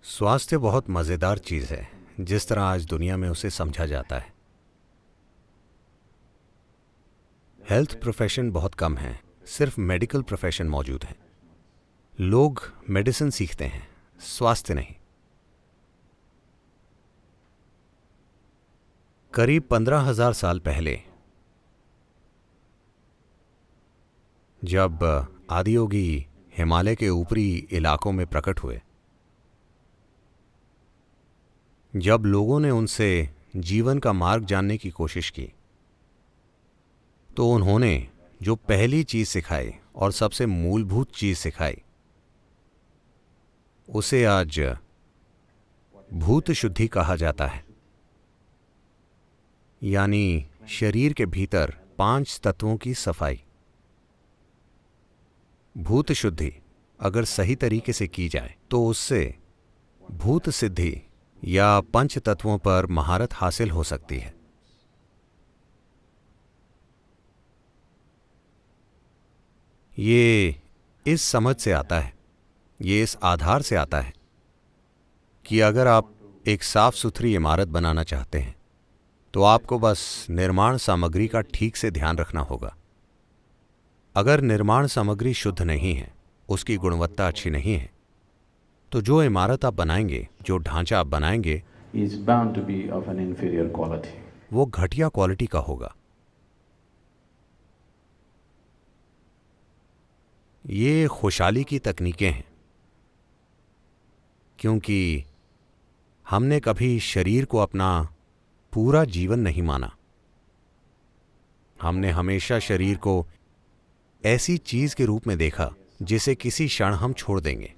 स्वास्थ्य बहुत मज़ेदार चीज़ है, जिस तरह आज दुनिया में उसे समझा जाता है। हेल्थ प्रोफेशन बहुत कम है, सिर्फ मेडिकल प्रोफेशन मौजूद है। लोग मेडिसिन सीखते हैं, स्वास्थ्य नहीं। करीब 15,000 साल पहले जब आदियोगी हिमालय के ऊपरी इलाकों में प्रकट हुए, जब लोगों ने उनसे जीवन का मार्ग जानने की कोशिश की, तो उन्होंने जो पहली चीज सिखाई और सबसे मूलभूत चीज सिखाई, उसे आज भूत शुद्धि कहा जाता है। यानी शरीर के भीतर 5 तत्वों की सफाई। भूत शुद्धि अगर सही तरीके से की जाए तो उससे भूत सिद्धि या पंच तत्वों पर महारत हासिल हो सकती है। ये इस समझ से आता है, ये इस आधार से आता है कि अगर आप एक साफ सुथरी इमारत बनाना चाहते हैं तो आपको बस निर्माण सामग्री का ठीक से ध्यान रखना होगा। अगर निर्माण सामग्री शुद्ध नहीं है, उसकी गुणवत्ता अच्छी नहीं है, तो जो इमारत आप बनाएंगे, जो ढांचा आप बनाएंगे, is bound to be of an inferior quality. वो घटिया क्वालिटी का होगा। ये खुशहाली की तकनीकें हैं, क्योंकि हमने कभी शरीर को अपना पूरा जीवन नहीं माना। हमने हमेशा शरीर को ऐसी चीज के रूप में देखा जिसे किसी क्षण हम छोड़ देंगे।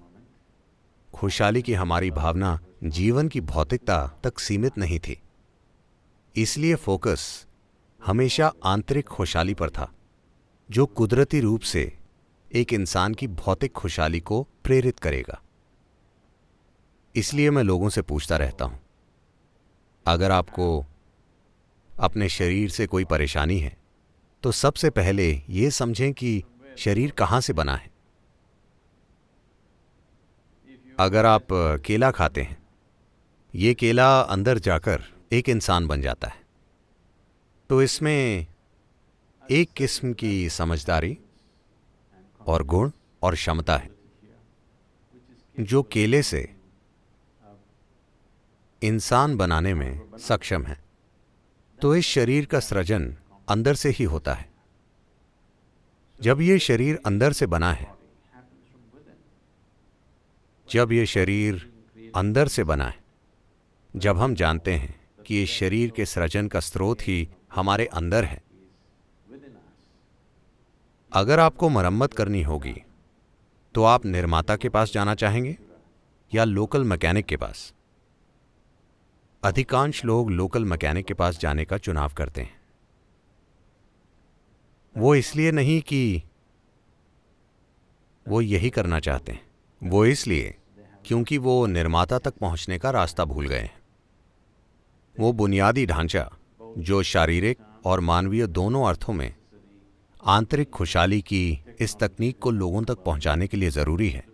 खुशहाली की हमारी भावना जीवन की भौतिकता तक सीमित नहीं थी, इसलिए फोकस हमेशा आंतरिक खुशहाली पर था, जो कुदरती रूप से एक इंसान की भौतिक खुशहाली को प्रेरित करेगा। इसलिए मैं लोगों से पूछता रहता हूं, अगर आपको अपने शरीर से कोई परेशानी है तो सबसे पहले ये समझें कि शरीर कहां से बना है। अगर आप केला खाते हैं, ये केला अंदर जाकर एक इंसान बन जाता है, तो इसमें एक किस्म की समझदारी और गुण और क्षमता है जो केले से इंसान बनाने में सक्षम है। तो इस शरीर का सृजन अंदर से ही होता है। जब ये शरीर अंदर से बना है, जब ये शरीर अंदर से बना है, जब हम जानते हैं कि इस शरीर के सृजन का स्रोत ही हमारे अंदर है, अगर आपको मरम्मत करनी होगी तो आप निर्माता के पास जाना चाहेंगे या लोकल मैकेनिक के पास? अधिकांश लोग लोकल मैकेनिक के पास जाने का चुनाव करते हैं। वो इसलिए नहीं कि वो यही करना चाहते हैं, वो इसलिए क्योंकि वो निर्माता तक पहुंचने का रास्ता भूल गए हैं। वो बुनियादी ढांचा जो शारीरिक और मानवीय दोनों अर्थों में आंतरिक खुशहाली की इस तकनीक को लोगों तक पहुंचाने के लिए जरूरी है।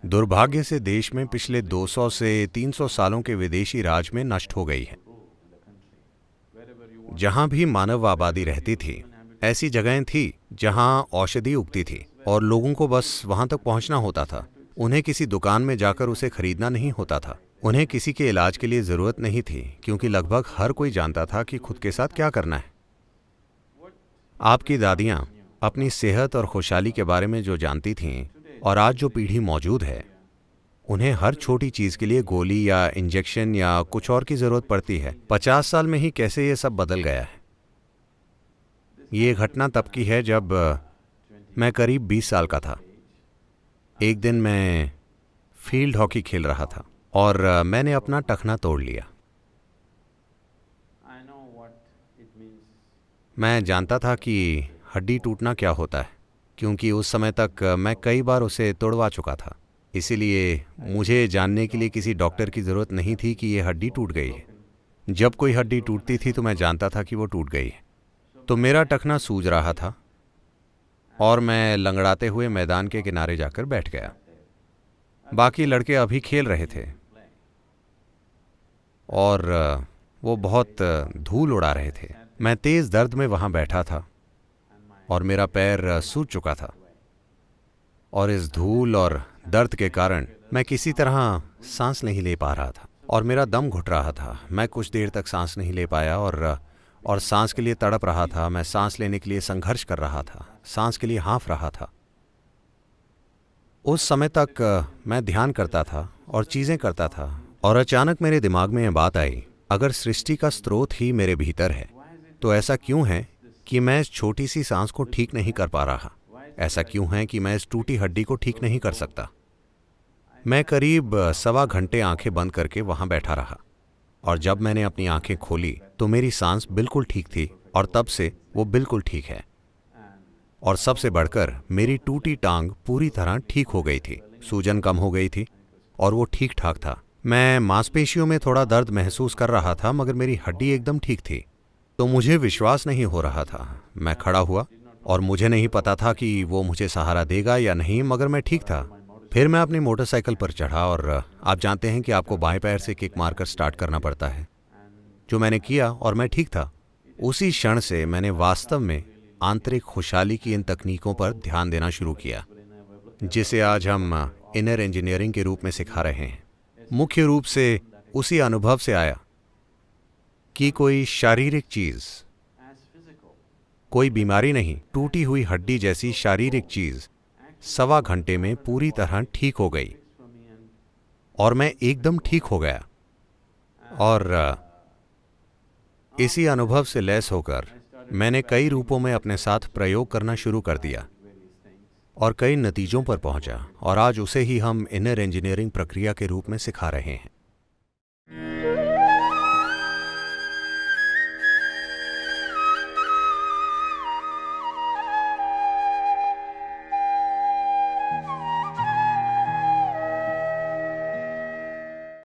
दुर्भाग्य से देश में पिछले 200 से 300 सालों के विदेशी राज में नष्ट हो गई है। जहां भी मानव आबादी रहती थी, ऐसी जगहें थी जहां औषधि उगती थी और लोगों को बस वहां तक पहुंचना होता था। उन्हें किसी दुकान में जाकर उसे खरीदना नहीं होता था। उन्हें किसी के इलाज के लिए जरूरत नहीं थी, क्योंकि लगभग हर कोई जानता था कि खुद के साथ क्या करना है। आपकी दादियां अपनी सेहत और खुशहाली के बारे में जो जानती थीं, और आज जो पीढ़ी मौजूद है, उन्हें हर छोटी चीज के लिए गोली या इंजेक्शन या कुछ और की जरूरत पड़ती है। 50 साल में ही कैसे ये सब बदल गया है। ये घटना तब की है जब मैं करीब 20 साल का था। एक दिन मैं फील्ड हॉकी खेल रहा था और मैंने अपना टखना तोड़ लिया। I know what it means. मैं जानता था कि हड्डी टूटना क्या होता है, क्योंकि उस समय तक मैं कई बार उसे तोड़वा चुका था। इसीलिए मुझे जानने के लिए किसी डॉक्टर की ज़रूरत नहीं थी कि ये हड्डी टूट गई है। जब कोई हड्डी टूटती थी तो मैं जानता था कि वो टूट गई है। तो मेरा टखना सूज रहा था और मैं लंगड़ाते हुए मैदान के किनारे जाकर बैठ गया। बाकी लड़के अभी खेल रहे थे और वो बहुत धूल उड़ा रहे थे। मैं तेज दर्द में वहां बैठा था और मेरा पैर सूज चुका था और इस धूल और दर्द के कारण मैं किसी तरह सांस नहीं ले पा रहा था और मेरा दम घुट रहा था। मैं कुछ देर तक सांस नहीं ले पाया और सांस के लिए तड़प रहा था। मैं सांस लेने के लिए संघर्ष कर रहा था, सांस के लिए हाँफ रहा था। उस समय तक मैं ध्यान करता था और चीज़ें करता था और अचानक मेरे दिमाग में यह बात आई, अगर सृष्टि का स्रोत ही मेरे भीतर है तो ऐसा क्यों है कि मैं इस छोटी सी सांस को ठीक नहीं कर पा रहा? ऐसा क्यों है कि मैं इस टूटी हड्डी को ठीक नहीं कर सकता? मैं करीब 1.25 घंटे आंखें बंद करके वहां बैठा रहा और जब मैंने अपनी आंखें खोली तो मेरी सांस बिल्कुल ठीक थी और तब से वो बिल्कुल ठीक है। और सबसे बढ़कर मेरी टूटी टांग पूरी तरह ठीक हो गई थी, सूजन कम हो गई थी और वो ठीक ठाक था। मैं मांसपेशियों में थोड़ा दर्द महसूस कर रहा था मगर मेरी हड्डी एकदम ठीक थी। तो मुझे विश्वास नहीं हो रहा था। मैं खड़ा हुआ और मुझे नहीं पता था कि वो मुझे सहारा देगा या नहीं, मगर मैं ठीक था। फिर मैं अपनी मोटरसाइकिल पर चढ़ा और आप जानते हैं कि आपको बाएं पैर से किक मारकर स्टार्ट करना पड़ता है, जो मैंने किया और मैं ठीक था। उसी क्षण से मैंने वास्तव में आंतरिक खुशहाली की इन तकनीकों पर ध्यान देना शुरू किया, जिसे आज हम इनर इंजीनियरिंग के रूप में सिखा रहे हैं। मुख्य रूप से उसी अनुभव से आया कि कोई शारीरिक चीज, कोई बीमारी नहीं, टूटी हुई हड्डी जैसी शारीरिक चीज 1.25 घंटे में पूरी तरह ठीक हो गई और मैं एकदम ठीक हो गया। और इसी अनुभव से लैस होकर मैंने कई रूपों में अपने साथ प्रयोग करना शुरू कर दिया और कई नतीजों पर पहुंचा और आज उसे ही हम इनर इंजीनियरिंग प्रक्रिया के रूप में सिखा रहे हैं।